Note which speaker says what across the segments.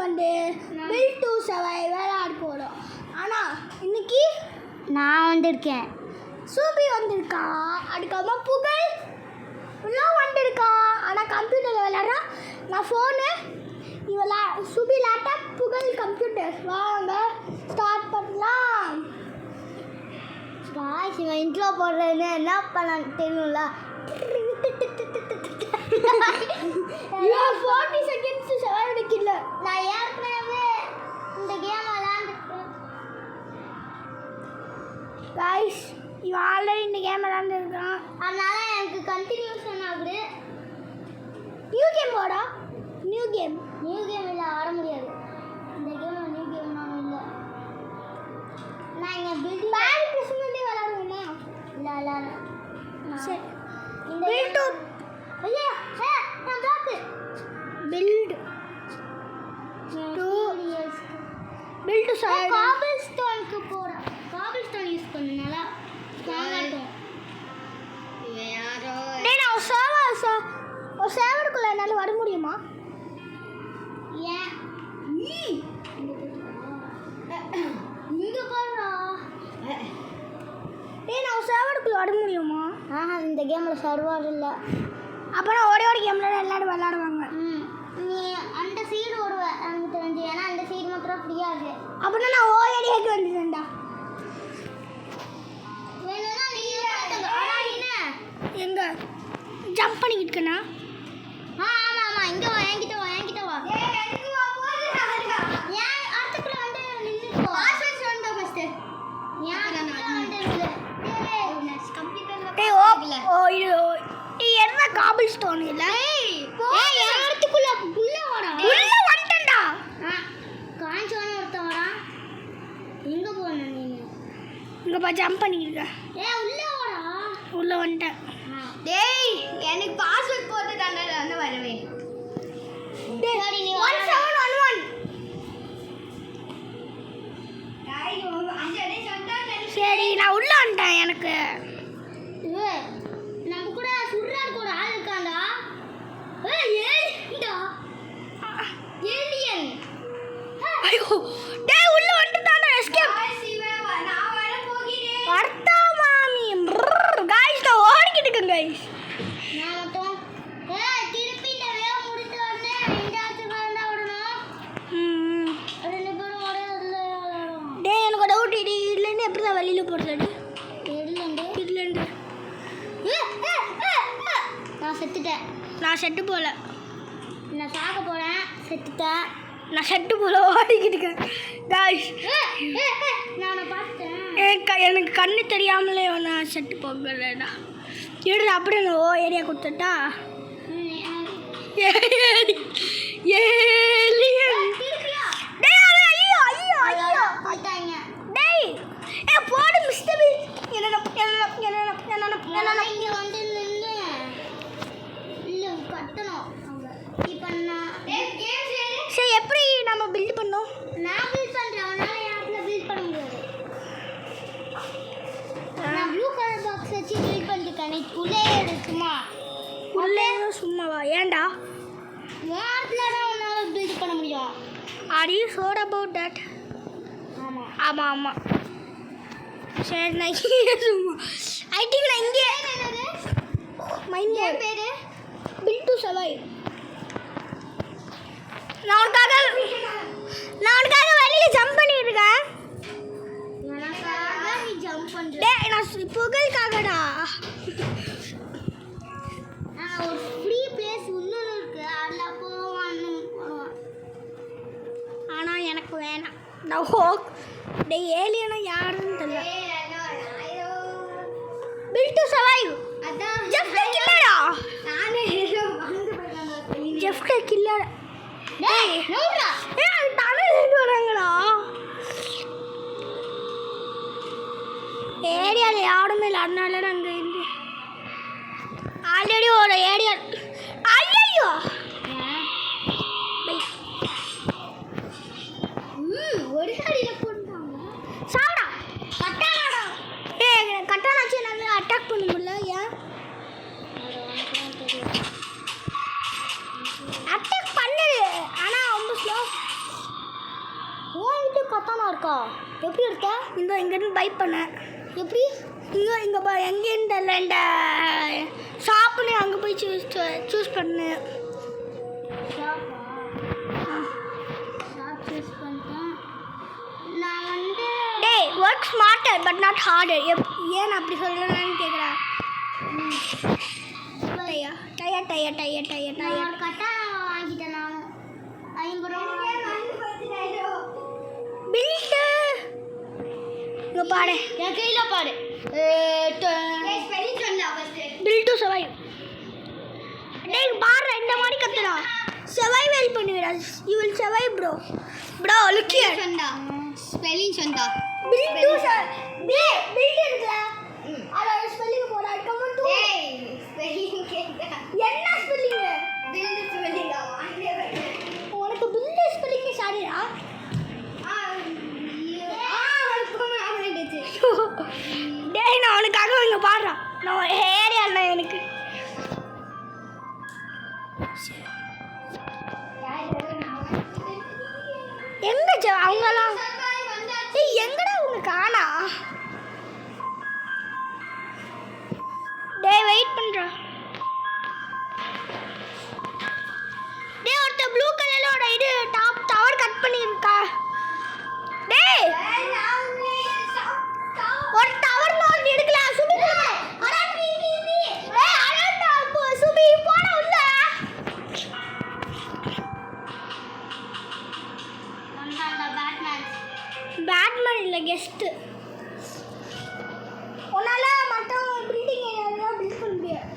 Speaker 1: வந்து bill to survive விளையாட போகிறோம். ஆனால் இன்னைக்கு
Speaker 2: நான் வந்திருக்கேன்,
Speaker 1: சூபி வந்திருக்கா, அதுக்கப்புறமா புகழ் எல்லாம் வந்திருக்கா. ஆனால் கம்ப்யூட்டரில் விளையாடுறா. நான் ஃபோனு, சூபி லேப்டாப், புகழ் கம்ப்யூட்டர். வாங்க ஸ்டார்ட் பண்ணலாம்.
Speaker 2: காய்ஸ் இவன் இன்ட்ரோ போடுறதுன்னு என்ன பண்ணலான்னு தெரியும்ல.
Speaker 1: 40 செகண்ட்ஸ் செலவழிக்க இல்லை.
Speaker 2: நான் ஏற்கனவே இந்த கேம் விளாண்டுருக்கேன்.
Speaker 1: காய்ஸ் இவன் ஆல்ரெடி இந்த கேம் விளாண்டுருக்கான்,
Speaker 2: அதனால எனக்கு கண்டினியூஷன் ஆகுது.
Speaker 1: நியூ கேம் போடா. நியூ கேம்
Speaker 2: இல்லை ஆட முடியாது. இந்த கேம் நியூ கேம் நான் இல்லை. நான் இங்கே பில்டிங்
Speaker 1: பேரி பிரசனே விளையாடுவோமா?
Speaker 2: இல்லை
Speaker 1: சரி,
Speaker 2: இந்த
Speaker 1: பில்ட் டு
Speaker 2: ஐயா நான் block
Speaker 1: build build to survive.
Speaker 2: Cobble ஸ்டோனுக்கு போகிறேன். காபிள் ஸ்டோன் யூஸ் பண்ணனால ஸ்ட்ராங்காக இருக்கும். இவன் யாரோ
Speaker 1: டேய், நான் ஒரு சேவருக்குள்ள என்னால் வர முடியுமா?
Speaker 2: ஏன் இங்கே போடுறா.
Speaker 1: டேய், நான் ஒரு சேவருக்குள்ள வர முடியுமா?
Speaker 2: இந்த கேமில் சர்வர் இல்லை.
Speaker 1: அப்போ நான் ஓடி கேமில் எல்லாரும் விளையாடுவாங்க.
Speaker 2: நீ அந்த சீடு ஓடுவ எனக்கு தெரிஞ்சு, ஏன்னா அந்த சீடு மாத்திரம் ஃப்ரீயாக இருக்கு.
Speaker 1: அப்படின்னா நான் ஓடிக்கு வந்துட்டேன்டா.
Speaker 2: வேணும்னா நீ
Speaker 1: எங்க ஜம்ப் பண்ணிக்கிட்டு இருக்கேனா?
Speaker 2: ஆமாம் இங்கே வா, என்கிட்ட வா ஏன் அடுத்துக்குள்ள வந்து நின்றுக்கோ. ஆஸ்வன்ஸ் வந்து ஃபஸ்ட்டு
Speaker 1: என்ன காபிள் ஸ்டோன் இல்லை.
Speaker 2: இடத்துக்குள்ள உள்ள வாடா.
Speaker 1: உள்ள வந்துட்டேன்டா.
Speaker 2: காஞ்சோன்னு ஒருத்தன் வரான். எங்கே போன நீ?
Speaker 1: இங்கப்பா ஜம்ப் பண்ணிக்கிட்டு
Speaker 2: உள்ள வாடா.
Speaker 1: உள்ள வந்துட்டேன்.
Speaker 2: டேய் எனக்கு பாஸ்வேர்ட் போட்டு தானே வரவே. சரி நீ
Speaker 1: 1711. சரி, நான் உள்ள வந்துட்டேன். எனக்கு
Speaker 2: நம்ம கூட சுடுறாருக்கு ஒரு ஆள் இருக்காண்டா. ஏலியன்.
Speaker 1: ஐயோ டேய், உள்ள வந்துட்டானே. எஸ்கேப் வர்த்தா மாமி. गाइस நான் ஓடிக்கிட்டு இருக்கேன் गाइस.
Speaker 2: நான் மட்டும் திருப்பி இந்த வேவ் முடிச்சு உடனே இந்த இடத்துக்கு வந்தா விடணும். ரெண்டு பேரும் ஒரே இடத்துல விளையாடுவோம்.
Speaker 1: டேய், எனக்கு டவுட். இதுலேருந்து எப்படி தான் வெளியில் போகிறது? இதுலேருந்து
Speaker 2: நான் செத்துட்டேன்.
Speaker 1: நான் செட்டு போல.
Speaker 2: நான் சாக போறேன். செத்துட்டேன்.
Speaker 1: நான் செட்டு போல ஓடிக்கிட்டு இருக்கேன் गाइस.
Speaker 2: நான் பார்த்தேன்.
Speaker 1: எனக்கு கண்ணு தெரியாமலே நான் செட்டு போகலடா. இடு அப்படியே நான் ஏரியா கொடுத்துட்டா. ஏலியன். டேய், ஐயோ
Speaker 2: பார்த்தாங்க.
Speaker 1: டேய், போடு மிஸ்டர். என்ன
Speaker 2: இங்க வந்து நின்னு இல்ல கட்டணும். இப்போ நான்
Speaker 1: சரி, எப்படி நம்ம பில்ட் பண்ணோம்?
Speaker 2: நான் பில்ட் பண்றேன். அவனால யாருல பில்ட் பண்ண முடியாது. நான் ப்ளூ கலர் பாக்ஸ் வச்சு பில்ட் பண்ணிருக்கேன். உள்ளே இருக்குமா?
Speaker 1: உள்ளே சும்மாவா? ஏன்டா?
Speaker 2: வாட்ல தான் உன்னால பில்ட் பண்ண முடியும்.
Speaker 1: Are you sure about that? ஆமாம். சரி, நான் சும்மா ஐ திங்க் நான் இங்கே மைண்ட்
Speaker 2: பேரு
Speaker 1: பில்ட் டு சர்வைவ். நான் உனக்காக வெளியில் ஜம்ப் பண்ணியிருக்கேன்.
Speaker 2: எனக்காக நீ ஜம்ப் பண்ற.
Speaker 1: டேய், நான் புகழுக்காகடா.
Speaker 2: ஒரு ஃப்ரீ பிளேஸ் இன்னொன்று இருக்கு. அதில் போவான்னு.
Speaker 1: ஆனால் எனக்கு வேணாம். நான் ஹோக். டேய், ஏலியனா யாருன்னு தெரியல. Build to survive.
Speaker 2: அதான்
Speaker 1: ஜெஃப்ல கில்லடா.
Speaker 2: நானே வந்து போயிட்டாங்க.
Speaker 1: ஜெஃப்ல கில்லடா.
Speaker 2: டேய் நோடா.
Speaker 1: அது தலையில வராங்கடா. ஏரியாவில் யாருமே இல்லை, அதனால தான் அங்கே இருந்து ஆல்ரெடி ஒரு ஏரியா. ஐயோ
Speaker 2: ஒரு அடியில் போட்டாங்க.
Speaker 1: சாடா
Speaker 2: கட்டாடா.
Speaker 1: கட்டானாச்சு என்னால் அட்டாக் பண்ண முடியல. ஏன் அட்டாக் பண்ணுது, ஆனால் ரொம்ப ஸ்லோ.
Speaker 2: இருக்கா? எப்படி இருக்க?
Speaker 1: இந்த இங்கேருந்து பை பண்ணேன்.
Speaker 2: எப்படி?
Speaker 1: இங்கே எங்கேருந்து இல்லை இந்த ஷாப்புன்னு அங்கே போய் சூஸ் பண்ணேன்.
Speaker 2: ஷாப் சூஸ் பண்ணிட்டேன். நான் வந்து
Speaker 1: டேய் work smarter but not harder. ஏன் அப்படி சொல்கிறேன்னு கேட்குறேன். டயர்
Speaker 2: நான் ஒரு கட்டா வாங்கிட்டேன். நான் 50 ரூபா
Speaker 1: பில்ட்டு இங்கே பாரு,
Speaker 2: என் கையில் பாரு.
Speaker 1: Build to survive. டேய் பாரு இந்த மாதிரி கத்துடா. சர்வைவல் பண்ணுடா. You will survive bro. Look here.
Speaker 2: Spelling சொன்னா
Speaker 1: பில் டு டேய் பில்ட் இருக்குல. அதோட ஸ்பெல்லிங் போடா. கம் ஆன் டு
Speaker 2: ஸ்பெல்லிங் கேட்டா
Speaker 1: என்ன ஸ்பெல்லிங்?
Speaker 2: பில் ஸ்பெல்லிங்
Speaker 1: உனக்கு பில் ஸ்பெல்லிங் சாரிடா. டேய் நான் உனக்காக இங்கே பாடுறேன். நான் ஏரியாவில் எனக்கு எங்க அவங்கெல்லாம் டேய் எங்கடா அவங்க காணா? டேய் வெயிட் பண்ணுறா. டேய் ஒருத்த ப்ளூ கலரோட இது டாப் டவர் கட் பண்ணியிருக்கா. டேய் ஒரு டவர் நோட் எடுக்கல. சுபி சுபி போட உள்ள பேட்மேன் இல்லை கெஸ்ட்டு. உன்னால மட்டும் பில்டிங் ஏரியாவில் பில்ட் பண்ண முடியாது.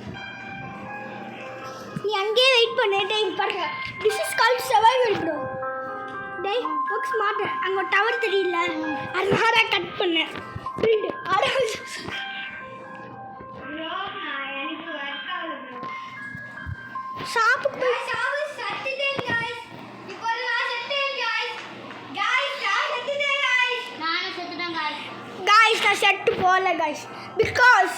Speaker 1: நீ அங்கேயே வெயிட் பண்ணு. டேய் பாருங்க, this is called survival bro. டேய் ஒர்க் ஸ்மார்ட். அங்கே ஒரு டவர் தெரியல, அதனால கட் பண்ணேன். பில்டு ஷாப்புக்கு போய் guys நான் செட்டு போகல guys because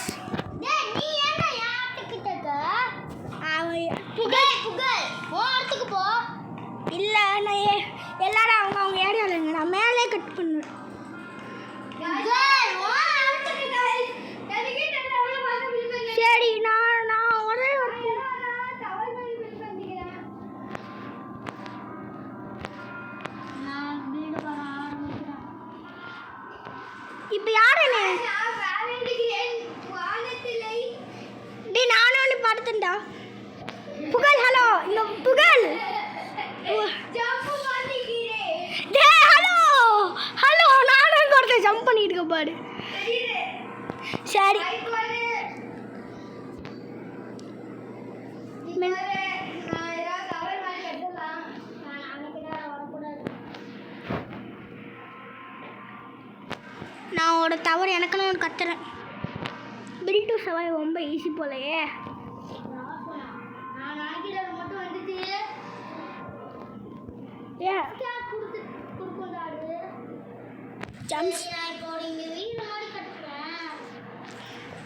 Speaker 1: இல்லை நான் எல்லாரும் அவங்க ஏரியாவில் இருங்க. நான் மேலே கட் பண்ணுவேன். சரி நான் ஒரே இப்போ யார் என்ன டேய் நானும் ஒன்று படுத்துட்டா. புகழ் ஹலோ இந்த புகழ் டேய் ஹலோ நானும் இங்கே ஒருத்தர் ஜம்ப் பண்ணிட்டு இருக்க பாரு. சரி நான் ஒரு தவறு எனக்குன்னு ஒன்று கத்துறேன். பில் டு சர்வைவ் ரொம்ப ஈஸி போலையே.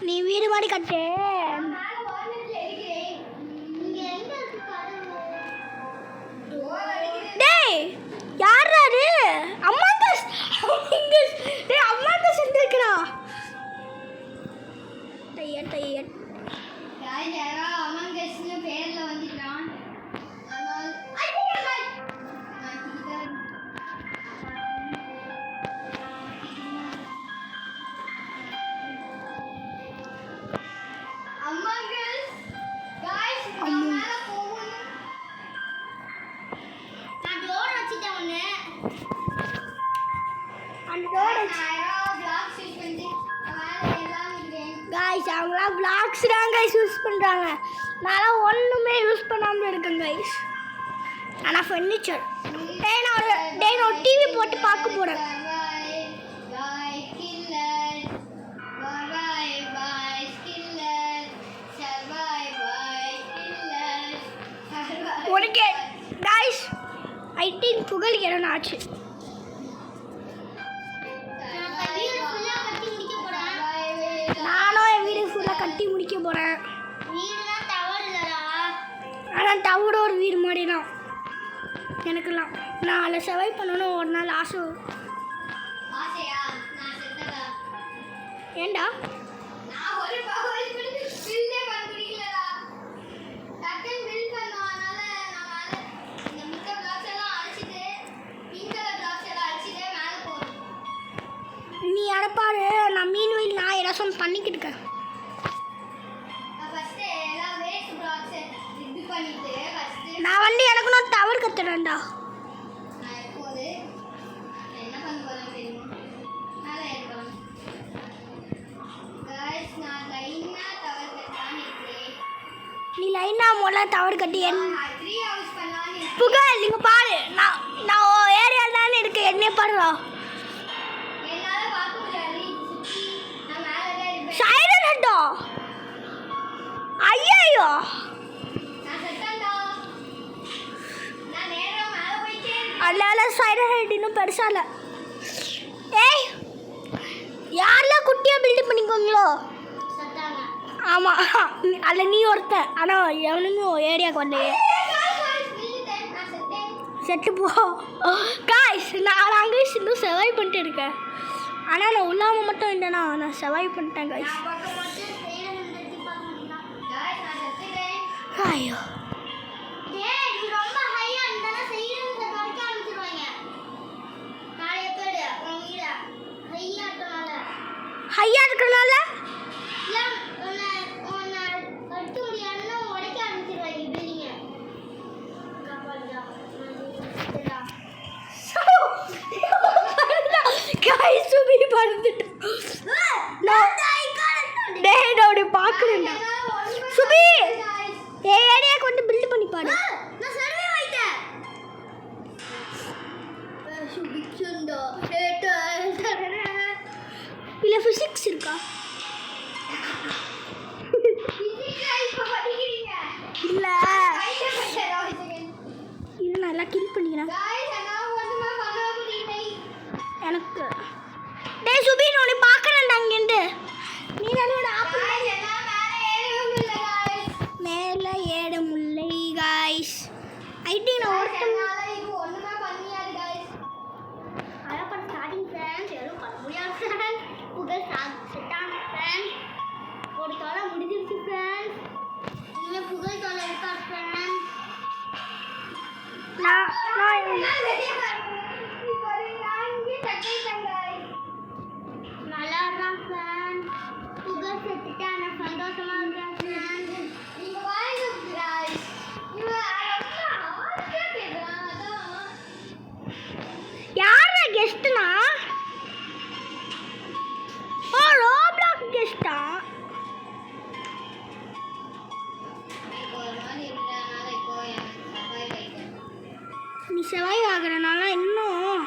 Speaker 1: நீ வீடு மாதிரி கட்டு. டேய் யாரா அது? அம்மாங்கஸ் டேய் அம்மாங்கஸ் வந்துருக்கா. டையர் guys அவங்களாம் vlogs தான் guys யூஸ் பண்ணுறாங்க. நான் ஒன்றுமே யூஸ் பண்ணாமல் இருக்கேன் guys. ஆனால் ஃபர்னிச்சர் நான் ஒரு டிவி போட்டு பார்க்க போகிறேன். உனக்கு guys ஐ திங்க் புகழ் என்ன ஆச்சு. நானும் என் வீடு ஃபுல்லாக கட்டி முடிக்க போகிறேன். ஆனால் டவர் ஒரு வீடு மாதிரி தான் எனக்குலாம். நான் அதில் சர்வை பண்ணணும் ஒரு நாள் ஆசை. ஏண்டா
Speaker 2: நான் ஒரு பவர் பில்லே கண்டுபிடிக்கலடா. டக்கன் பில் பண்ணனால நான் இந்த முட்டை பிளாக்ஸ் எல்லாம் அடிச்சிட்டு பிங்க் கலர் பிளாக்ஸ் எல்லாம் அடிச்சிட்டு மேலே போறேன்.
Speaker 1: நீ அடப்பாரு, நான் மீன்வெயில் நான் ஏதாச்சும் பண்ணிக்கிட்டு இருக்கேன்.
Speaker 2: நான் ஃபர்ஸ்ட் எல்லாம் வேஸ்ட் பிளாக்ஸ் இது பண்ணிட்டு ஃபர்ஸ்ட்
Speaker 1: நான் வந்து எனக்கு நான் டவர் கத்துறேன்டா.
Speaker 2: நான் எப்போது என்ன பண்ண போறேன் தெரியுமா? மேலே ஏறணும். गाइस நான் லைனா டவர் கட்டானே இருக்கேன்.
Speaker 1: நீ லைனா முதல்ல டவர் கட்டி
Speaker 2: நான் 3 ஹவுஸ் பண்ணலாம்னு இருக்கேன்.
Speaker 1: புகழ் இங்க பாரு, நான் நான் ஏரியால தானே இருக்கேன். என்ன பாருடா,
Speaker 2: என்னால பார்க்க முடியாது. சுத்தி நான் மேலே தான் இருப்பேன்.
Speaker 1: சைரன் ஹெட்டா. ஐயோ
Speaker 2: நான் செத்தேன்டா. நான் நேரா மேலே போயிட்டே இருக்கேன்.
Speaker 1: அதனால சைரன் ஹெட் இன்னும் பெருசா இல்லை. ஏய், யாரெல்லாம் குட்டியா பில்ட் பண்ணிக்கோங்களோ?
Speaker 2: செத்தாங்க.
Speaker 1: ஆமாம், அதில் நீ ஒருத்தன். ஆனால் எவனும் ஏரியாவுக்கு வரலையே.
Speaker 2: நான் செத்தேன்.
Speaker 1: செத்து போ காய்ஸ். நான் அங்கே இன்னும் சர்வைவ் பண்ணிட்டு இருக்கேன். ஆனால் நான் உள்ளாமல் மட்டும் இல்லைனா நான் சர்வைவ் பண்ணிட்டேன் காய்ஸ்.
Speaker 2: நான் பக்கம் மட்டும் ட்ரெயினை நிறுத்தி பார்க்க முடியல. गाइस நான் செத்துட்டேன்.
Speaker 1: ஐயோ,
Speaker 2: டேய் நீ ரொம்ப ஹையா இருந்தானே செய்யறத வரைக்கும் ஆரம்பிச்சிடுவாங்க. நாளைய பேரு உன் வீட ஹையா இருக்கனால
Speaker 1: ஹையா இருக்கிறனால
Speaker 2: இல்ல உன்னை கட்ட முடியாதுன்னா உடைக்க ஆரம்பிச்சிடுவாங்க பில்டிங்க.
Speaker 1: காய்ஸ் சுபி பறந்துட்டு டேய் நான் அப்படி பார்க்குறேன்டா. சுபி ஏரியாவுக்கு வந்து பில்ட் பண்ணி பாடு.
Speaker 2: நான் சர்வே ஆயிட்டேன். சுபிச்சண்டா ஏட்டா
Speaker 1: இல்லை ஃபிசிக்ஸ் இருக்கா? இல்லை, இது நான் எல்லாம் கில் பண்ணிக்கிறேன் எனக்கு. டேய் சுபி நான் உன்னை பார்க்குறேன்டா அங்கேருந்து. நீ என்னோட மேலே ஏற முல்லை காய்ஸ். ஐடி நான் ஒருத்தன்
Speaker 2: ஒரு தொலை முடிஞ்சிருச்சு ஃப்ரெண்ட்ஸ். இனிமே புகழ் தொலை இருக்கார் ஃப்ரெண்ட்ஸ்.
Speaker 1: நான்
Speaker 2: நல்லா இருக்கான் ஃப்ரெண்ட்ஸ். புகழ் செத்துட்டு ஆனால் சந்தோஷமா இருக்கேன் ஃப்ரெண்ட்ஸ். நீங்க வாங்க ஃப்ரெண்ட்ஸ்.
Speaker 1: யாரா கெஸ்ட்னா? ஓ, ரோப்ளாக் கெஸ்டா? நீ சர்வைவ் ஆகுறனால இன்னும்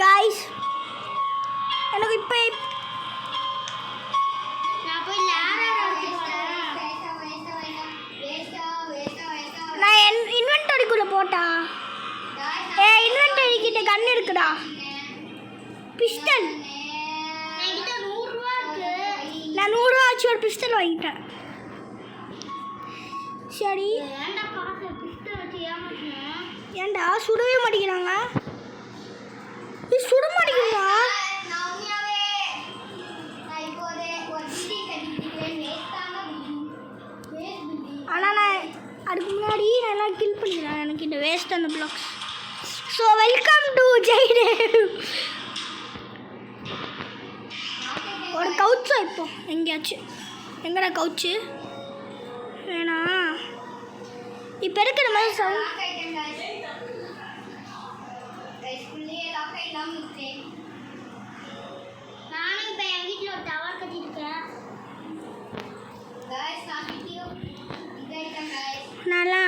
Speaker 1: காய்ஸ் எனக்கு இப்போ
Speaker 2: நான் போய் லேரா
Speaker 1: நான் இன்வென்டரிக்குள்ளே போட்டா. இன்வென்டரி கிட்ட கன் இருக்குடா, பிஸ்டல்.
Speaker 2: என்கிட்ட 100 ரூபா இருக்கு.
Speaker 1: நான் 100 ரூபா வச்சு ஒரு பிஸ்டல் வாங்கிட்டேன். சரி,
Speaker 2: ஏன்டா காசு பிஸ்டல் வச்சு ஏமாத்தணும்?
Speaker 1: ஏன்டா சுடவே மாட்டேங்கிறாங்க? சுட மாட்டேங்கிறா?
Speaker 2: நான் உண்மையாவே நான் இப்போ ஒரு பில்டிங் கட்டிக்கிறேன். வேஸ்ட்
Speaker 1: ஆனால் நான் அதுக்கு முன்னாடி நான் எல்லாம் கில் பண்ணிக்கிறேன். எனக்கு இந்த வேஸ்டான blocks. So welcome to Jaidev. ஒரு கவுச்சா இப்போ எங்கேயாச்சும் எங்கடா கவுச்சு வேணா இப்போ இருக்கிற மாதிரி சவுண்ட்.
Speaker 2: லாக் ஆயிட்டேன் गाइस. உள்ளே லாக் ஆயிடாம இருக்கேன். நானும் இப்போ என் வீட்டில் ஒரு டவர் கட்டியிருக்கேன் गाइस. நான் வீடியோ இதாயிட்டேன் गाइस.
Speaker 1: நல்லா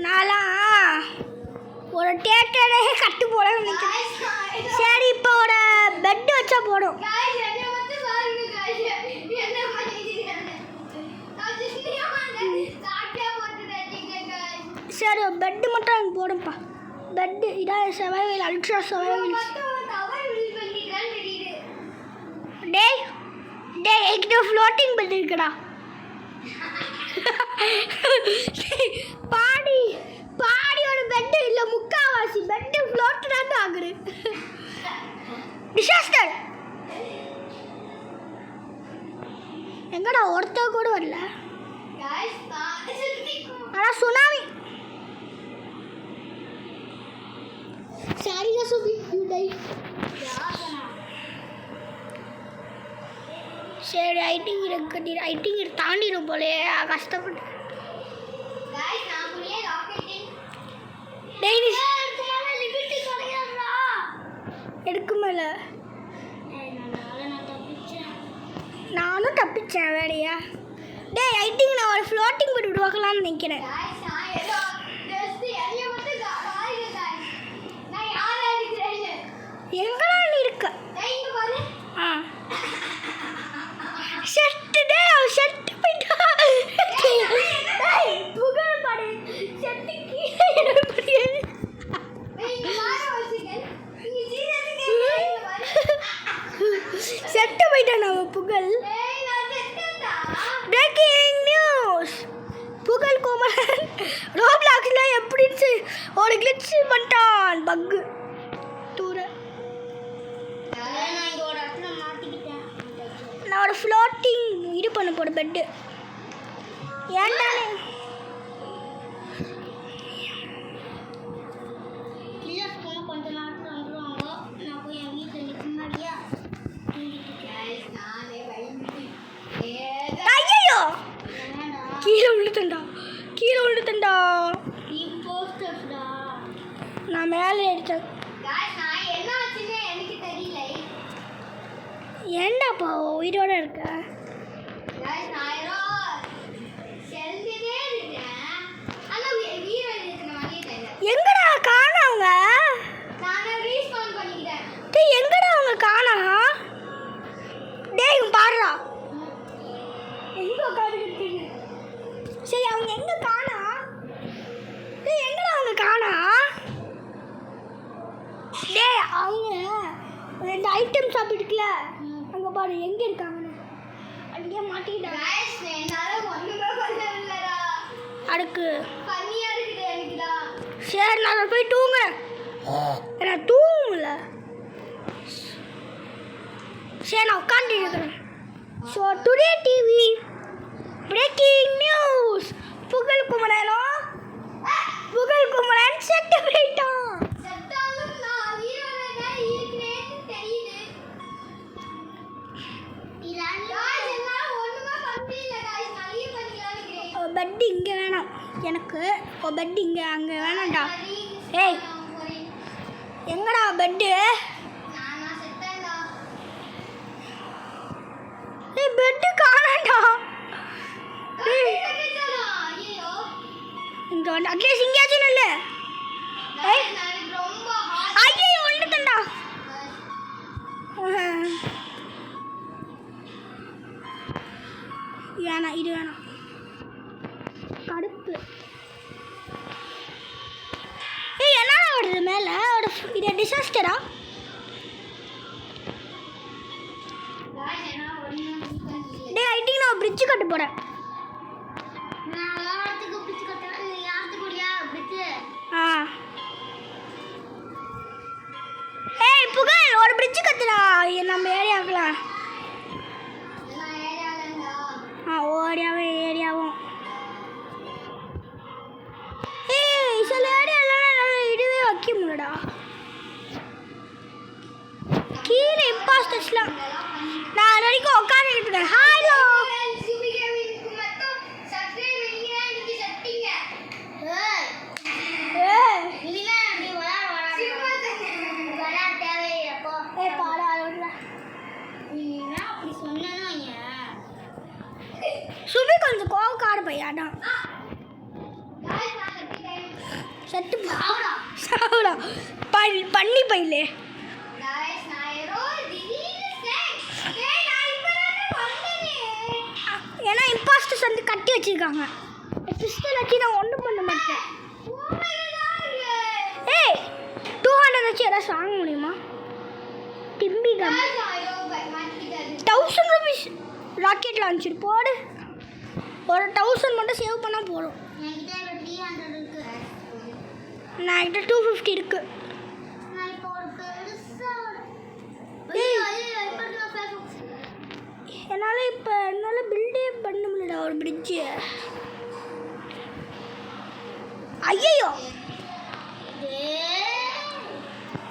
Speaker 1: நான்லாம் ஒரு தேட்டரே கட்டு போட நினைக்கிறேன். சரி, இப்போ ஒரு பெட் வச்சா போடும். சரி, பெட்டு மட்டும் எனக்கு போடும்ப்பா. பெட்டு இதான் சர்வைவல், அல்ட்ரா சர்வைவல். டேய் டேய் என்கிட்ட ஃப்ளோட்டிங் பெட் இருக்குடா. பாடி இங்கே முக்காவாசி பெட்டு ஃப்ளோட் தான் ஆகுது. டிசாஸ்டர். எங்கடா ஒருத்தர் கூட வரல. ஆனால் tsunami. Sorry Subi you tie. சரி ஐட்டிங் இருக்கு. ஐட்டிங் தாண்டிடும் போலே கஷ்டப்பட்டு. எடுக்க மேல நானும் தப்பிச்சேன் வேலையா. டேய் ஐ திங்க் நான் ஒரு ஃப்ளோட்டிங் போட்டு விடுவாங்களான்னு நினைக்கிறேன். எங்கடா நீ இருக்க? ஆ ஷெட்டு டே ஷெட்டு போயிட்டா. புகழ் பாடு ஷெட்டு கீழே படியே. செட்டு போயிட்டான் அவன் புகழ். Breaking news. புகழ் குமரன் ரோப்ளாக்ஸ்ல எப்படின்னு ஒரு கிளிட்ச் பண்ணிட்டான். பக்கு தூர நான் ஒரு ஃப்ளோட்டிங் இது பண்ண போட பெட்டு. ஏன்டானே கீழே விழுத்தண்டா. நான் மேலே எடுத்தேன். ஏண்டாப்பா உயிரோட இருக்க? எங்கடா காணவங்க? எங்கடா அவங்க காணா? டேய் பாடுறா எங்க உட்காந்துக்கிட்டு. சரி அவங்க எங்க காணா? டேய் எங்கடா அவங்க காணா? டேய் அவங்க ரெண்டு ஐட்டம் சாப்பிட்டுக்கல அங்கே பாரு எங்கே இருக்காங்கன்னு. அங்கேயே மாட்டிக்கிட்டாங்க. அடுக்கு சரி நான் போய் தூங்குறேன். நான் தூங்கல. சரி நான் உட்காந்து இருக்கிறேன். So today TV breaking news. புகழ் குமரன் செத்து போயிட்டான். பெட் இங்கே வேணாம் எனக்கு. பெட் இங்கே அங்கே வேணாம்டா. ஏய் எங்கடா பெட்டு? ஏய் பெட்டு காணாண்டா. இங்கே வந்து அட்லீஸ்ட் இங்கேயாச்சும் இல்லை. ஏய் ஐயோ ஒன்றுத்தண்டா. வேணாம் இது வேணாம் கடுப்பு. ஏய் என்ன வருது மேலே? இது டிசாஸ்டரா? டே ஐ திங்க் நான் பிரிட்ஜ் கட்ட போகிறேன். ஆ ஏய் புகழ் ஒரு பிரிட்ஜ் கத்துடா நம்ம ஏரியாவுக்குலாம். ஏரியாவும் ஏய் சில ஏரியாலாம் இதுவே வைக்க முடியலடா. கீழே இம்பாஸ்டர்ஸ்லாம் நான் அது வரைக்கும் உட்காந்துக்கிட்டு இருக்கேன். ஹலோ சுபி கொஞ்சம் கோவக்கார பையாதான். செத்து சாவுடா பண்ணி பையிலே. ஏன்னா இம்பாஸ்டர்ஸ் வந்து கட்டி வச்சிருக்காங்க. பிஸ்டல் வச்சு நான் ஒன்றும் பண்ண மாட்டேன். ஏய் 200 வச்சு ஏதாவது வாங்க முடியுமா? டிம்பி கம் 1000 rupees ராக்கெட் லான்ச்சர் போடு. ஒரு 1000 மட்டும் சேவ் பண்ணால் போதும். நான் கிட்ட 250 இருக்கு.
Speaker 2: நான் இப்போ ஒரு பெருசா
Speaker 1: என்னால் பில்டே பண்ண முடியல ஒரு பிரிட்ஜு. ஐயோ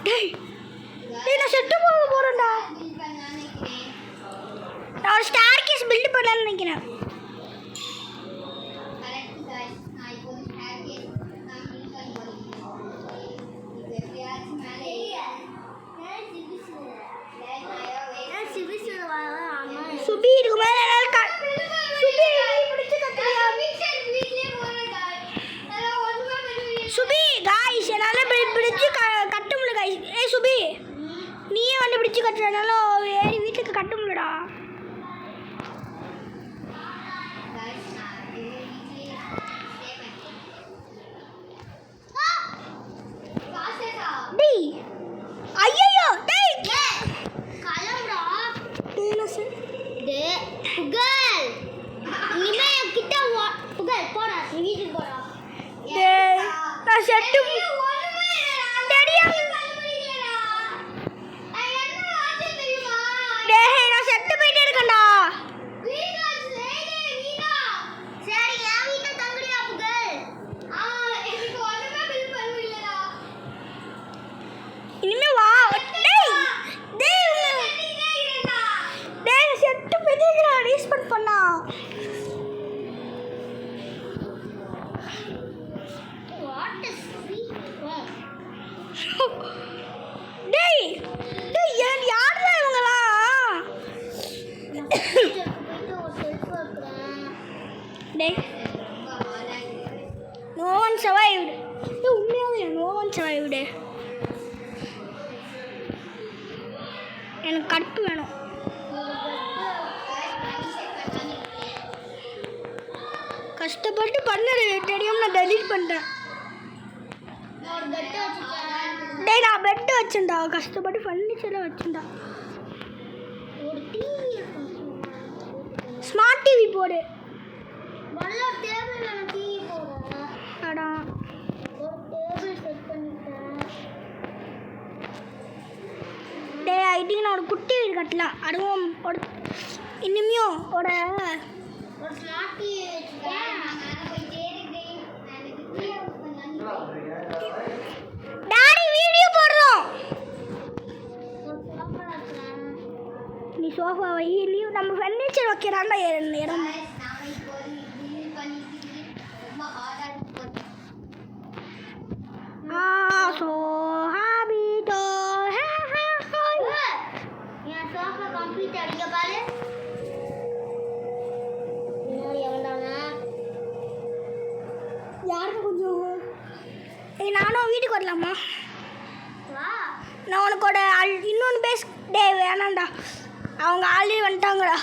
Speaker 1: டேய் நான் செத்து போக போகிறேன்டா. நான் ஒரு ஸ்டார் கேஸ் பில்டு பண்ணலான்னு நினைக்கிறேன். சுபி இதுக்கு மேலே சுபி பிடிச்சி கத்துறியா? சுபி காய்ஸ் என்னால் பிடிச்சி கட்ட முடியல காய்ஸ். ஏய் சுபி நீயே வந்து பிடிச்சி கட்டுறதுனால ஏறி வீட்டுக்கு கட்ட முடியலடா. டேய் ஐயோ டேய்
Speaker 2: கலம்டா
Speaker 1: டேனஸ்
Speaker 2: டே புகழ் இனிமே கிட்ட புகழ் போடா நீ வீட்டுக்கு போடா
Speaker 1: டேய் நான் செத்து டேய் நான் செத்து போயிட்டே இருக்கேன்டா. இனிமே வா டேய் டேய் செத்து போயிட்டே ரீஸ்பான் பண்ணா. டேய் டேய் யாரா இவங்கலாம்? டேய் no one survived. டேய் உண்மையாவே no one survived. எனக்கு கட்டு வேணும். கஷ்டப்பட்டு பண்ணது தெரியும் நான் டெலீட் பண்ணிட்டேன். டேய் நான் பெட்டு வச்சேன்டா கஷ்டப்பட்டு ஃபர்னிச்சரை வச்சேன்டா. ஸ்மார்ட் டிவி போடு. அடா டேய் ஐடி நான் ஒரு குட்டி வீடு கட்டலாம். அதுவும் ஒரு இனிமையும் ஒரு டாடி வீடியோ போடுறோம். நீ சோஃபா வை லீவ் நம்ம ஃபர்னிச்சர் வைக்கிறான்டா இடம். so happy to
Speaker 2: N sofa complete அடிக்க பாரு.
Speaker 1: யாருக்கு கொஞ்சம் ஏய் நானும் வீட்டுக்கு வரலாமா?
Speaker 2: வா
Speaker 1: நான் உனக்கோட இன்னொன்று பேஸ் டே வேணாண்டா அவங்க ஆல்ரெடி வந்துட்டாங்கடா.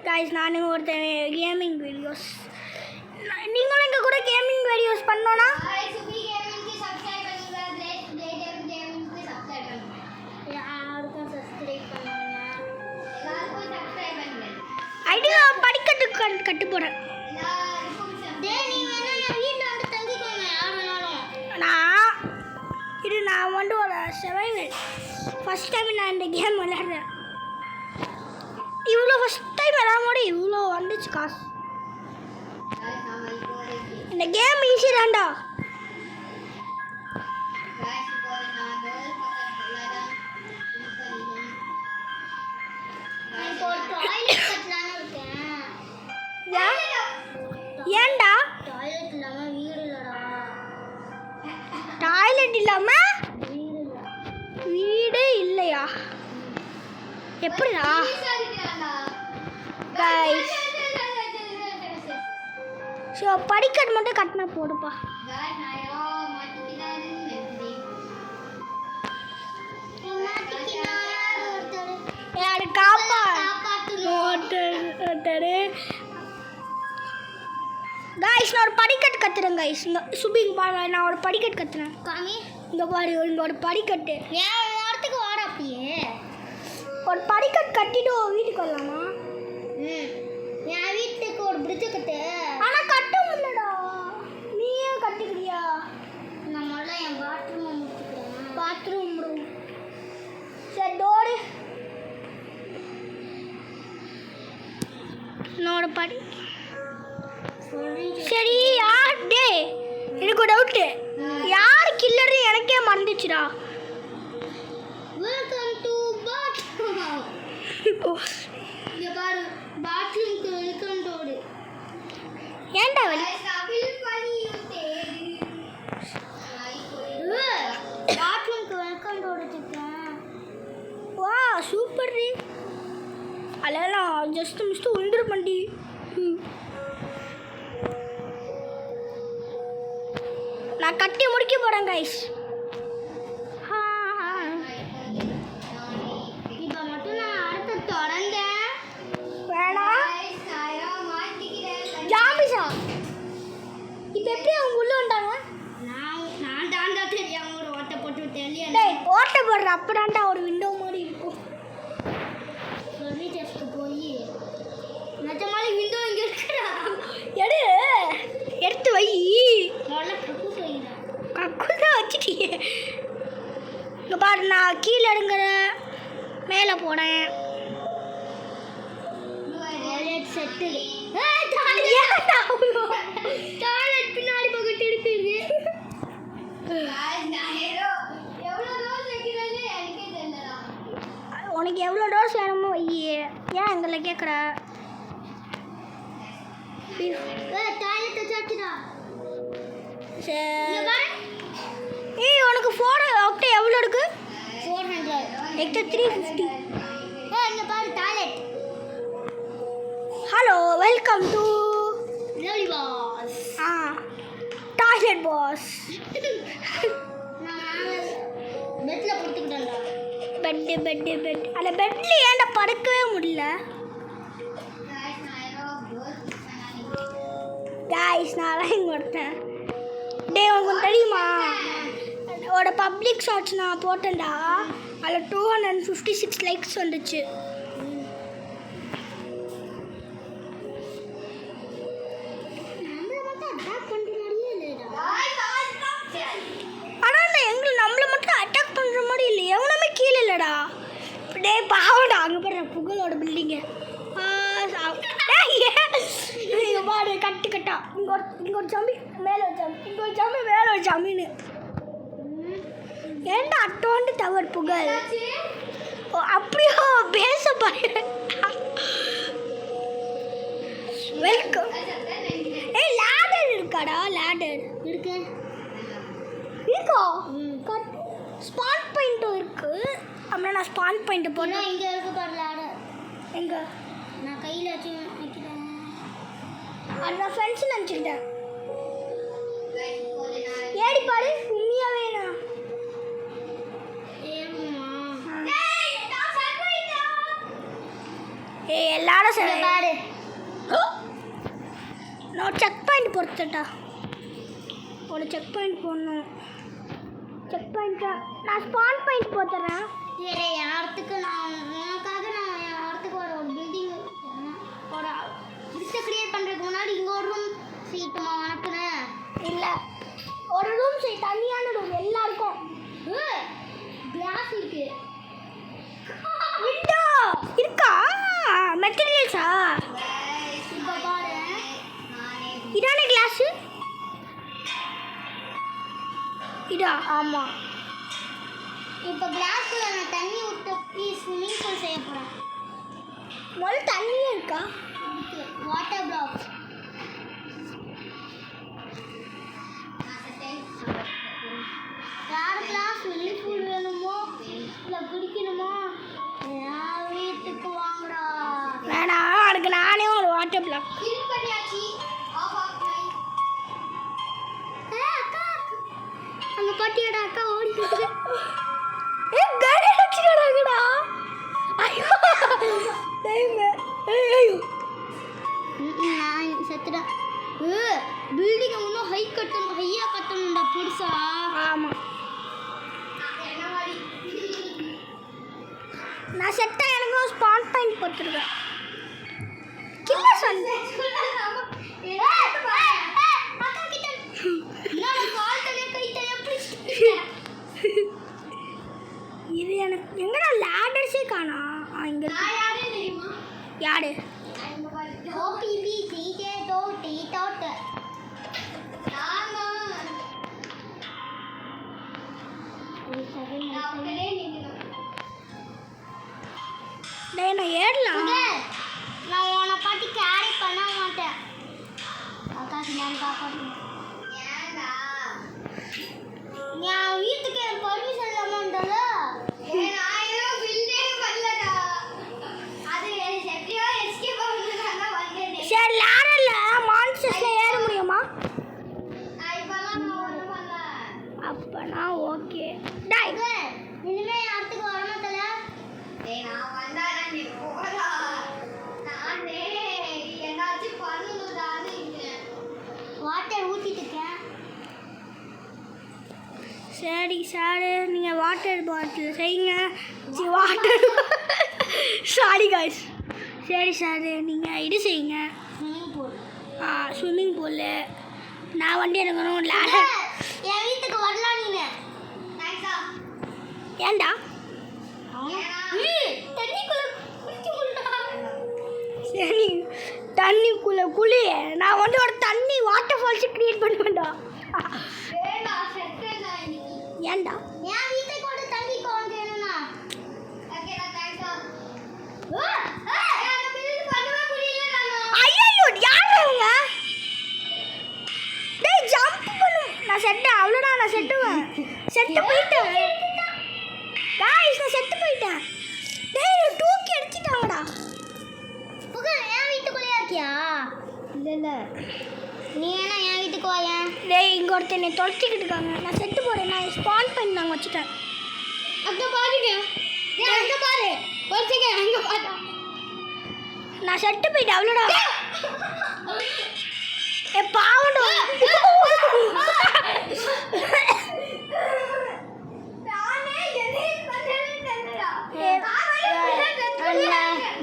Speaker 1: கைஸ் நானும் ஒருத்தன் கேமிங் வீடியோஸ் நீங்களும் எங்கள் கூட கேமிங் வீடியோஸ் பண்ணோன்னா ஐடி நான் படிக்கட்டு கட்டு போகிறேன். நான் வந்து ஒரு சர்வைவல் ஃபஸ்ட் டைம் நான் இந்த கேம் விளையாடுறேன். இவ்வளோ ஃபஸ்ட் டைம் விளையாடும்போது இவ்வளோ வந்துச்சு காசு. இந்த கேம் ஈஸி தான்டா. ஏன்டா டாய்லெட் இல்லாம வீடு இல்லையா? எப்படிடா கைஸ்? ஸோ படிக்கட்டு மட்டும் கட்டினா போடுப்பா. யாரு காப்பா கைஸ் நான் ஒரு படிக்கட்டு கத்துறேன் கைஸ். சுபிங் பாரு நான் ஒரு படிக்கட்டு கத்துறேன். இந்த பாரு இங்கே ஒரு படிக்கட்டு
Speaker 2: இடத்துக்கு வாட அப்படியே
Speaker 1: ஒரு படிக்கட்டு கட்டிட்டு வீட்டுக்கு வரலாமா?
Speaker 2: என் வீட்டுக்கு ஒரு பிரிட்ஜ் கட்டு.
Speaker 1: ஆனா கட்ட முடியலடா. நீயே கட்டிக்கிறியா?
Speaker 2: நான் முதல்ல என் பாத்ரூம் முடிச்சுக்கிறேன்.
Speaker 1: பாத்ரூம் சரி டோரு நோட படி. சரி யார் டே எனக்கு ஒரு டவுட்டு. யார் கில்லரு எனக்கே மறந்துச்சுடா.
Speaker 2: Welcome to bathroom. இங்க பாரு பாத்ரூம்க்கு வெல்கம் டோர்.
Speaker 1: ஏன்டா
Speaker 2: பாத்ரூம்க்கு வெல்கம் டோர் வச்சிருக்கேன்.
Speaker 1: வா சூப்பர் ரீ. அதெல்லாம் ஜஸ்ட் மிஸ்ட் உந்துரு பண்டி. நான் கட்டி முடிக்க போறேன் கைஸ்.
Speaker 2: இப்போ மட்டும் நான் அடுத்து தொடர்ந்தேன்.
Speaker 1: வேணாம் ஜாமிசா. இப்போ எப்படி அவங்க உள்ள வந்தாங்க?
Speaker 2: நான் தாண்டா தெரியாம ஒரு ஓட்டை போட்டு தெரியல.
Speaker 1: டேய் ஓட்ட போடுற அப்படாண்டா ஒரு விண்டோ மாதிரி இருக்கும்.
Speaker 2: ஃபர்னிச்சர்ஸ்க்கு போய் நிஜமாலே விண்டோ இங்கே இருக்குடா.
Speaker 1: எடுத்து வை.
Speaker 2: முதல்ல கக்கூஸ் வைங்க.
Speaker 1: கக்குதான் வச்சுட்டியே. இங்கே பாரு நான் கீழே இறங்குறேன் மேலே போனேன்.
Speaker 2: Toilet set.
Speaker 1: டாய்லெட் பின்னாடி பக்கத்து இருக்குது. உனக்கு எவ்வளோ டோஸ் வேணுமோ வை. ஏன் எங்களை கேட்குற?
Speaker 2: டாய்லெட் வச்சாச்சுடா.
Speaker 1: சரி ஏய் உனக்கு ஃபோன் ஆக்டே எவ்வளோ இருக்கு?
Speaker 2: 400.
Speaker 1: எக்ஸ்ட்ரா 350.
Speaker 2: இங்க பாரு toilet.
Speaker 1: Hello welcome to
Speaker 2: lovely boss.
Speaker 1: Toilet boss.
Speaker 2: நான் பெட்ல படுத்துக்கிட்டேன்டா.
Speaker 1: பெட் அந்த பெட்டில் ஏன்டா படுக்கவே முடியல? காய்ஸ் நான் இங்கே ஒருத்தேன். டே உனக்கு தெரியுமா ஒரு பப்ளிக் ஷார்ட்ஸ் நான் போட்டேன்டா. அதில் 256 லைக்ஸ் வந்துச்சு.
Speaker 2: நம்மள மட்டும் அட்டாக் பண்ற மாதிரியே இல்லடா.
Speaker 1: ஆனால் நம்மளை மட்டும் அட்டாக் பண்ணுற மாதிரி இல்லை. எவனுமே கீழே இல்லைடா. டே பாவடா அங்கே போடுற புகழோட பில்டிங்கு. இங்கே பாரு கட்டு கட்டா. இங்கே ஒரு ஜம்மி மேலே ஒரு ஜம்மி, இங்கே ஒரு ஜம்மி மேலே ஒரு ஜம்மின்னு. ஏன்டா அட்டோண்டு தவறு புகழ். ஓ அப்படியோ பேச பாரு. வெல்கம். ஏய் லேடர் இருக்காடா? லேடர்
Speaker 2: இருக்கு.
Speaker 1: இருக்கா? ஸ்பான் பாயிண்ட்டும் இருக்கு. அப்படின்னா நான் ஸ்பான் பாயிண்ட் போடுறேன்.
Speaker 2: இங்க இருக்கு பாரு லாடர்.
Speaker 1: எங்க?
Speaker 2: நான் கையில வச்சு வைக்கிறேன்.
Speaker 1: அது நான் ஃப்ரெண்ட்ஸ் நினச்சிக்கிட்டேன். ஏடி பாரு உண்மையாவே நான் ஏய் எல்லாரும் சரி
Speaker 2: பாரு.
Speaker 1: நான் செக் பாயிண்ட் பொறுத்துட்டா. ஒரு செக் பாயிண்ட் போடணும். செக் பாயிண்ட்டா நான் ஸ்பான் பாயிண்ட் போட்டுறேன்.
Speaker 2: சரி யாரத்துக்கு நான் உனக்காக நான் யாரத்துக்கு ஒரு பில்டிங் ஒரு பிடிச்ச கிரியேட் பண்ணுறதுக்கு முன்னாடி இங்கே ஒரு ரூம் சீட்டுமா அனுப்புனேன்.
Speaker 1: இல்லை ஒரு ரூம் சரி தனியான ரூம் எல்லாருக்கும்.
Speaker 2: கிளாஸ் இருக்கு.
Speaker 1: விண்டோ இருக்கா? மெட்டீரியல்ஸா?
Speaker 2: இப்போ பாரு
Speaker 1: இதானே கிளாஸு? இதா? ஆமாம்.
Speaker 2: இப்போ கிளாஸ்க்குள்ள நான் தண்ணி விட்டு ஸ்விம்மிங் பூல் செய்ய போகிறேன்.
Speaker 1: முதல்ல தண்ணியே இருக்கா?
Speaker 2: Water black. யாருக்கெல்லாம் ஸ்விம்மிங் பூல் வேணுமோ இல்லை பிடிக்கணுமோ என் வீட்டுக்கு வாங்கடா.
Speaker 1: வேணாம் அதுக்கு நானே ஒரு வாட்டர் பிளாக்.
Speaker 2: அந்த பாட்டியோட அக்கா ஓடிட்டு
Speaker 1: ஏ காடி அடிச்சுடாங்கடா. ஐயோ தெய்வமே. ஐயோ
Speaker 2: நான் செத்துடா. பில்டிங்கை இன்னும் ஹையாக கட்டணும்டா புதுசா.
Speaker 1: ஆமாம் நான் செட்டாக எனக்கு ஸ்பான் பாயிண்ட் போட்டுருக்கேன். என்ன சண்டை இது எனக்கு எங்கடா லேடர்ஸே காணா இங்க யாரு டேய் நான் ஏறலாம்
Speaker 2: நான் உன்னை பாட்டி கேரி பண்ண மாட்டேன் அக்காக்கு நான் காப்பாற்றேன் என் வீட்டுக்கு என் பர்மிஷன் இல்லாமட்டல
Speaker 1: சரி லேடர்ல மான்ஸ்டர்ஸ்ல ஏற முடியுமா அப்பனா ஓகே டேய்
Speaker 2: இனிமே என் இடத்துக்கு வர மாட்டல நான் வந்தா நீ போறா நானே என்னாச்சும் பண்ணணும்டான்னு வாட்டர் ஊத்திட்டு இருக்கேன்
Speaker 1: சரி சார் நீங்கள் வாட்டர் பாட்டில் செய்யுங்க வாட்டர் சாரி காய்ஸ் சரி சார் நீங்கள் இது செய்யுங்க ஸ்விம்மிங் பூலு நான் வண்டி எடுக்கணும் லேடர்
Speaker 2: என் வீட்டுக்கு வரலாம் நீங்க
Speaker 1: ஏன்டா சரி தண்ணிக்குள்ளே குளி நான் வந்து ஒரு தண்ணி வாட்டர் ஃபால்ஸ் க்ரியேட் பண்ணுவேன்டா ஏன்டா
Speaker 2: என் வீட்டுக்கு வந்து தண்ணி வாங்கணும்னா
Speaker 1: ஐயோ யார் இவங்க டேய் ஜம்ப் பண்ணு நான் செட் அவ்வளோதான் நான் செட்டுவேன் செட்டு போயிட்டேன் காய்ஸ் நான் செட்டு போயிட்டேன் டேய் தூக்கி அடிச்சிட்டாங்கடா
Speaker 2: என் வீட்டுக்குள்ளேயே இருக்கியா இல்லை நீ என்ன என் வீட்டுக்கு வாயேன்
Speaker 1: டேய் இங்கே ஒருத்தர் என்னை தொலைச்சிக்கிட்டு இருக்காங்க நான் செட்டு போகிறேன் நான் ஸ்பான் பண்ணி நாங்கள் வச்சுட்டேன்
Speaker 2: அங்கே பாருங்க அங்கே பாரு ஒரு செகண்ட் அங்கே பாரு
Speaker 1: நான் செட்டு போயிட்டேன் அவ்வளோடா ஏ பாவண்டோ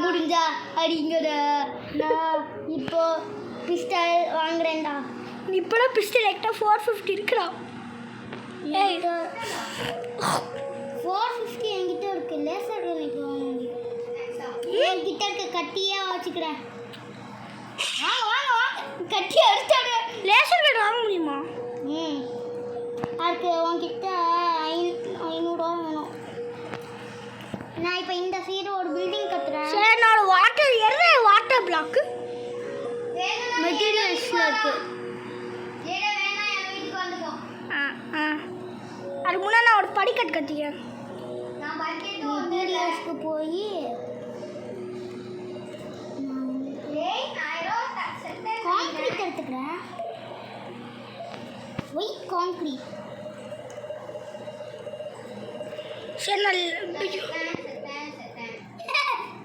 Speaker 2: முடிஞ்சா அடிங்கட நான் இப்போ பிஸ்டல் வாங்குறேன்டா
Speaker 1: இப்போலாம் பிஸ்டல் எக்டாக 450 இருக்குடா ஏய்
Speaker 2: 450 என்கிட்ட இருக்கு லேசர் எனக்கு வாங்க என்கிட்ட இருக்க கட்டியே வச்சுக்கிறேன் வாங்க வாங்க வாங்க கட்டி அடிச்சாடு
Speaker 1: லேசர் கட் வாங்க முடியுமா
Speaker 2: அதுக்கு உன்கிட்ட 500 வேணும் நான் இப்போ இந்த சைடு ஒரு பில்டிங் கட்டுறேன்
Speaker 1: சரி நான் வாட்டர் எற வாட்டர் பிளாக்
Speaker 2: மெட்டீரியல்ஸில் இருக்கு
Speaker 1: அதுக்கு முன்னாடி நான் ஒரு படிக்கட்டு கட்டிக்கிறேன்
Speaker 2: மெட்டீரியல்ஸ்க்கு போய் கான்க்ரீட் எடுத்துக்கிறேன் ஒயிட் கான்க்ரீட்
Speaker 1: சரி நான்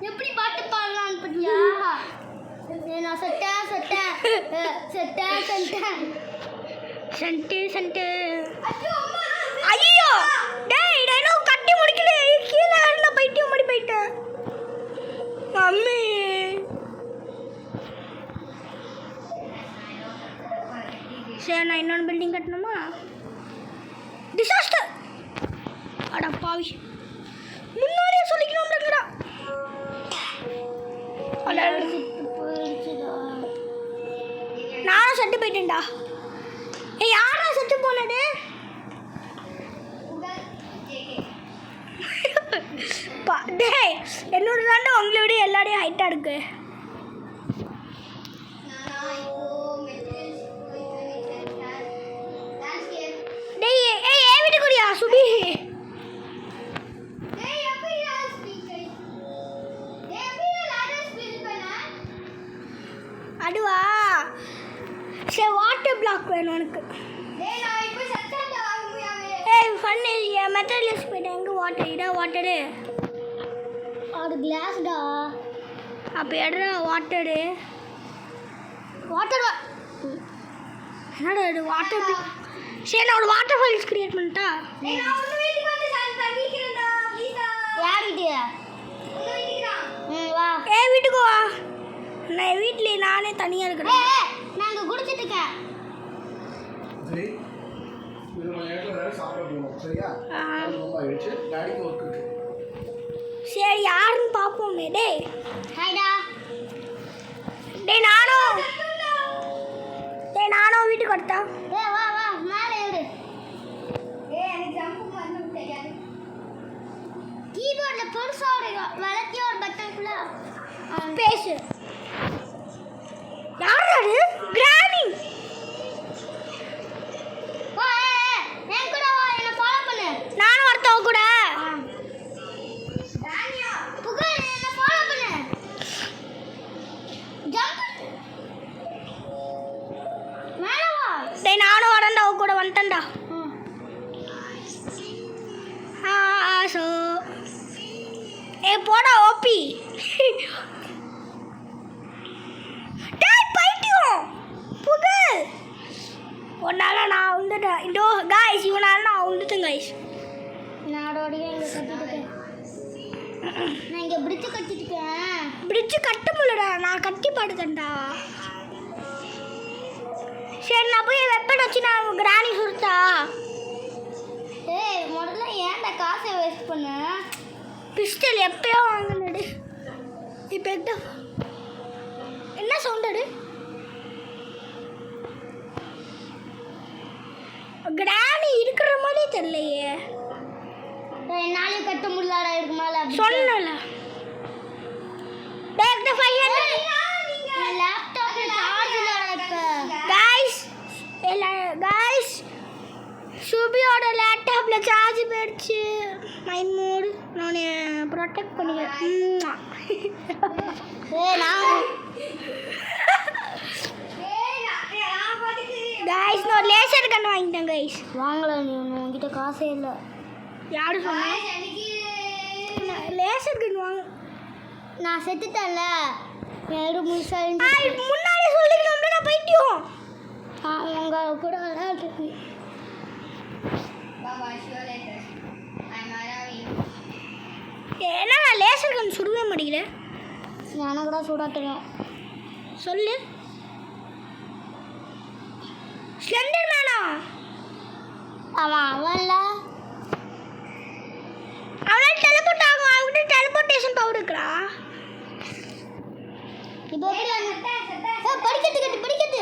Speaker 2: எப்படி பாட்டு பாடலான்னு பத்தியா நான் செட்டேன் செட்டேன் செட்டேன் செட்டேன்
Speaker 1: சென்ட்டு ஐயோ டேய் நான் இன்னும் கட்டி முடிக்கல கீழே இறந்த பைத்தியம் மாதிரி போயிட்டேன் மம்மி சரி நான் இன்னொன்று பில்டிங் கட்டணுமா டிசாஸ்டர் அட பாவி முன்னாடியே சொல்லிக்கணும்லங்கடா நானும் செட்டு போயிட்டேன்டா ஏய் யாரா செட்டு போனது டேய் என்னோட தாண்டா உங்களை விட எல்லாரையும் ஹைட்டாக இருக்கு டேய் ஏய் ஏன் வீட்டுக்குரியா சுபி அதுவா சரி வாட்டர் பிளாக் வேணும் எனக்கு ஏய் ஃபன் இல்லையா மெட்டீரியல்ஸ் போயிட்டேன் எங்கே வாட்டர் இடா வாட்டரு
Speaker 2: அது கிளாஸ்டா
Speaker 1: அப்போ இடா வாட்டரு
Speaker 2: வாட்டர்
Speaker 1: என்னடா இது வாட்டர் பிளாக் சரி நான் ஒரு வாட்டர் ஃபால்ஸ் கிரியேட் பண்ணிட்டா
Speaker 2: யார் வீட்டு வா
Speaker 1: ஏ வீட்டுக்கு வா நான் வீட்லயே நானே தனியா இருக்கிறேன்.
Speaker 2: நாங்க குடிச்சிட்டு இருக்கேன்.
Speaker 3: சரி இது நம்ம நேரத்துல வேற சாப்பிட போறோம் சரியா? ரொம்ப ஆயிடுச்சு டாடிக்கு ஒர்க் இருக்கு.
Speaker 1: சரி யாருன்னு பாப்போமே. டேய்
Speaker 2: ஹாய்டா.
Speaker 1: டேய் நானும் வீட்டுக்கு வரட்டா?
Speaker 2: வா வா மேலே ஏறு. எனக்கு ஜம்ப் பண்ண தெரியாது. கீபோர்ட்ல பெருசா ஒரு வலத்திய ஒரு பட்டன்க்குள்ள
Speaker 1: பேசு. யார் அது? கிரானி.
Speaker 2: வா என் கூட வா, என்ன ஃபாலோ பண்ணு.
Speaker 1: நானும் வரட்டா கூட?
Speaker 2: ராணியா புகழ் என்ன ஃபாலோ பண்ணு. ஜம்ப் மேலே வா.
Speaker 1: டேய் நானும் வரேன்டா கூட வந்துட்டேன்டா. சோ போடா ஓபி. டேய் பைத்தியம் புகழ். ஒன்னால நான் வந்துட்டேன். இதோ गाइस இவனால நான் வந்துட்டேன் गाइस.
Speaker 2: நாடோடியே இங்க கட்டிட்டு நான் இங்க பிரிட்ஜ் கட்டிட்டு இருக்கேன்.
Speaker 1: பிரிட்ஜ் கட்ட முடியலடா, நான் கட்டி படுத்தேன்டா. சரி நான் போய் வெப்பன் வச்சு நான் கிரானி சுடுறா.
Speaker 2: ஏய் முதல்ல ஏன்டா காசை வேஸ்ட் பண்ண?
Speaker 1: பிஸ்டல் எப்பயோ வாங்கினடு. இப்போ என்ன சவுண்டடு? கிரானி இருக்கிற மாதிரி தெரியலையே.
Speaker 2: என்னாலையும் கட்ட முடியலடா இதுக்கு மேல.
Speaker 1: சொன்னல டேக் 500.
Speaker 2: என் லேப்டாப்ல சார்ஜ் இல்லடா இப்ப.
Speaker 1: गाइस சுபியோட லேப்டாப்ல சார்ஜ் போயிடுச்சு. நைன் மோட் நான் ப்ரொடெக்ட் பண்ணிக்கிறேன். गाइस நான் லேசர் கன் வாங்கிட்டேன் गाइस.
Speaker 2: வாங்கல நீ உன்கிட்ட காசே இல்ல.
Speaker 1: யாரு சொன்னா? லேசர் கன் வாங்க.
Speaker 2: நான் செத்துட்டேன்ல. யாரு முன்னாடி
Speaker 1: முன்னாடி சொல்லிக்கணும்ல நான் பைத்தியம்.
Speaker 2: அவங்க கூட விளையாடுறது.
Speaker 1: ஏன்னா நான் லேசர் கன் சுடவே மாட்டேங்கிற.
Speaker 2: எனக்கு கூட சுட தெரியும்.
Speaker 1: சொல்லு. ஸ்லெண்டர் மேனா?
Speaker 2: அவன்ல
Speaker 1: அவனால டெலிபோர்ட் ஆகும். அவன்கிட்ட டெலிபோர்ட்டேஷன் பவர் இருக்குடா.
Speaker 2: இப்போ எப்படி படிக்கிறது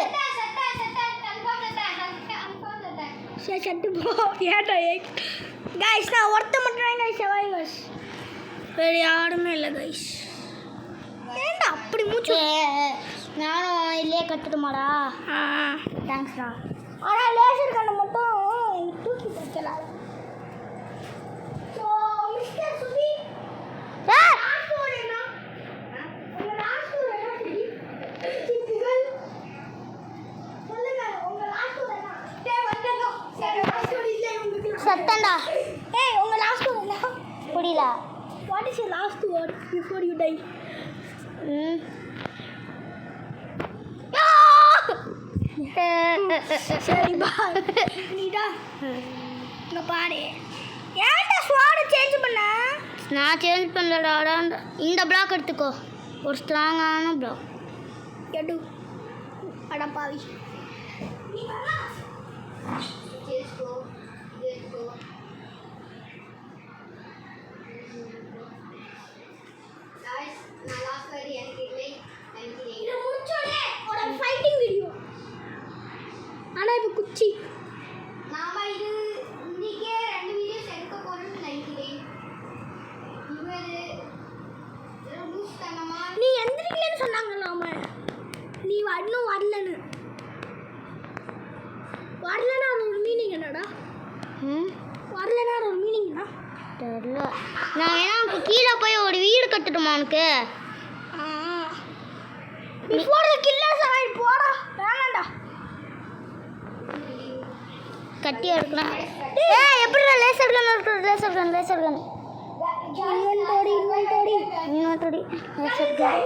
Speaker 1: சரி சட்டு போ. ஏட்டா गाइस நான் ஒருத்த மட்டும் தான் गाइस சர்வைவர்ஸ். வேற யாருமே இல்லை गाइस. ஏண்டா அப்படி மூச்சு?
Speaker 2: நானும் இல்லையே கட்டுட்டுமாடா.
Speaker 1: தேங்க்ஸ்டா. ஆனால் லேசர் கண்ணை மட்டும் தூக்கி வைக்கலாம். ஸோ மிஸ்டர் சுபி
Speaker 2: சத்தண்டா.
Speaker 1: ஏய் உங்க லாஸ்ட் வேர்ட் என்ன?
Speaker 2: புரியல.
Speaker 1: What is your last word before you tie? சரி பா நீடா இங்க பாரு. ஏன்டா ஸ்வாட் சேஞ்ச் பண்ண?
Speaker 2: நான் சேஞ்ச் பண்ணலடா. இந்த பிளாக் எடுத்துக்கோ, ஒரு ஸ்ட்ராங்கான பிளாக்.
Speaker 1: எடு அடப்பாவி. இது முடிச்சோடனே ஒரு ஃபைட்டிங் வீடியோ. ஆனா இப்போ குச்சி
Speaker 2: நாம இது இன்னைக்கே 2 வீடியோஸ் எடுக்க போறோம்னு நினைக்கிறேன். இவரு லூஸ் தங்கமா
Speaker 1: நீ எந்திரிக்கலன்னு சொன்னாங்களாம. நீ இன்னும் வரலன்னு. வரலன்னா ஒரு மீனிங் என்னடா? வரலன்னா ஒரு மீனிங் என்ன?
Speaker 2: தெரியல. நான் வேணா கீழே போய் ஒரு வீடு கட்டட்டுமா உனக்கு?
Speaker 1: பிஃபோர் தி கில்லர்ஸ் அரைவ் போடா. வேணாம்டா.
Speaker 2: கட்டி எடுக்கலாம். ஏய் எப்படிடா லேசர் கன் இருக்கு? லேசர் கன் இன்வென்டரி லேசர் கன்.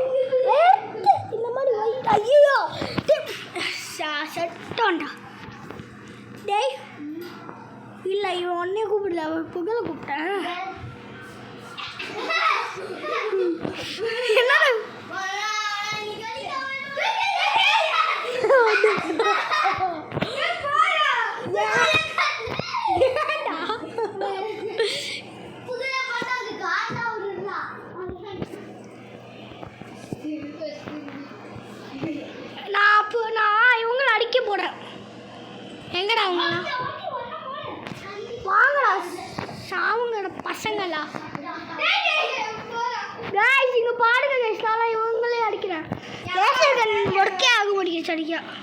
Speaker 1: இந்த மாதிரி ஐயோ செட்டான்டா. டேய் இல்லை இவன் ஒன்னே கூப்பிடல, அவன் புகழை கூப்பிட்டேன். என்ன ஒன்று நான் இவங்களை அடிக்க போறேன். எங்கடா அவங்க? வாங்கடா சாவுங்கட பசங்களா. கைஸ் இங்க பாருங்க கைஸ், நான் இவங்களே அடிக்கிறேன். லேசர் ஒர்க்கே ஆக மாட்டேங்குது அடிக்க.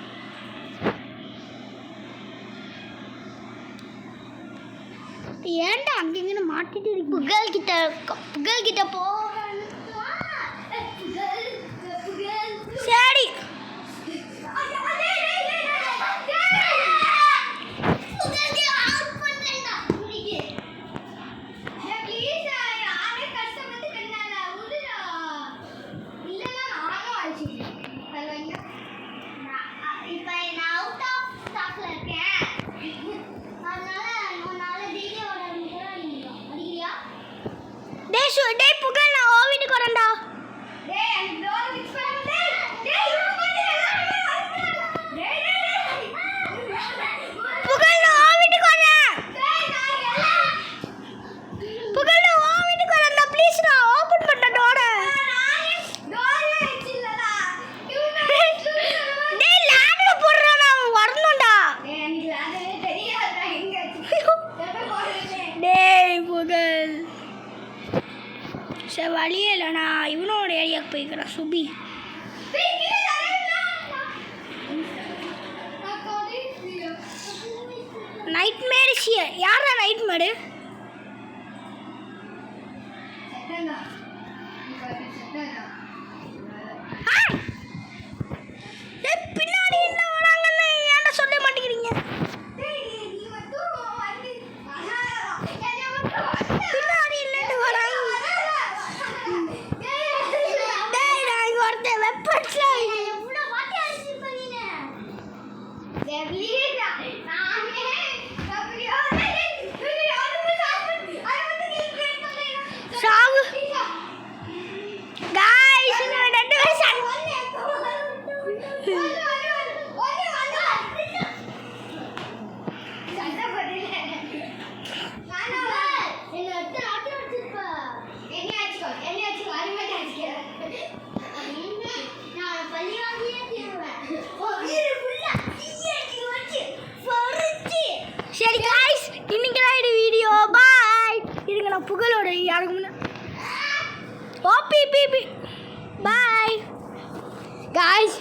Speaker 1: ஏன்டா அங்கங்க மாட்டிட்டு இருக்கு? புகழ் கிட்ட போ. சரி டேய் புகழ், நான் ஓ வீட்டுக்கு வரேன்டா. புகழ் நான் ஓ வீட்டுக்கு வரேன். புகழ் நான் ஓ வீட்டுக்கு வரேன்டா. ப்ளீஸ் நான் ஓபன் பண்ண டோர. டேய் லாட்ல போடுறா, நான் வரணும்டா. டேய் புகழ் சரி வழியே இல்லைண்ணா, இவனோட ஏரியாவுக்கு போய்க்கிறேன். சுபி நைட் மேடு யாரா நைட் மேடு? பின்னாடி என்ன வராங்கன்னு ஏன்டா சொல்ல மாட்டேங்கிறீங்க? பின்னாடி இல்லைன்னு வராங்க. டேய் நான் இங்க ஒருத்தன் வெப்பன்ஸ்ல சாவு. गाइस இந்த ரெண்டு பேரும் சரி गाइस இன்னைக்கு இந்த வீடியோ பாய். இருங்க நான் புகழோட யாருக்கு முன்ன ஓ பி பி பி பாய் गाइस.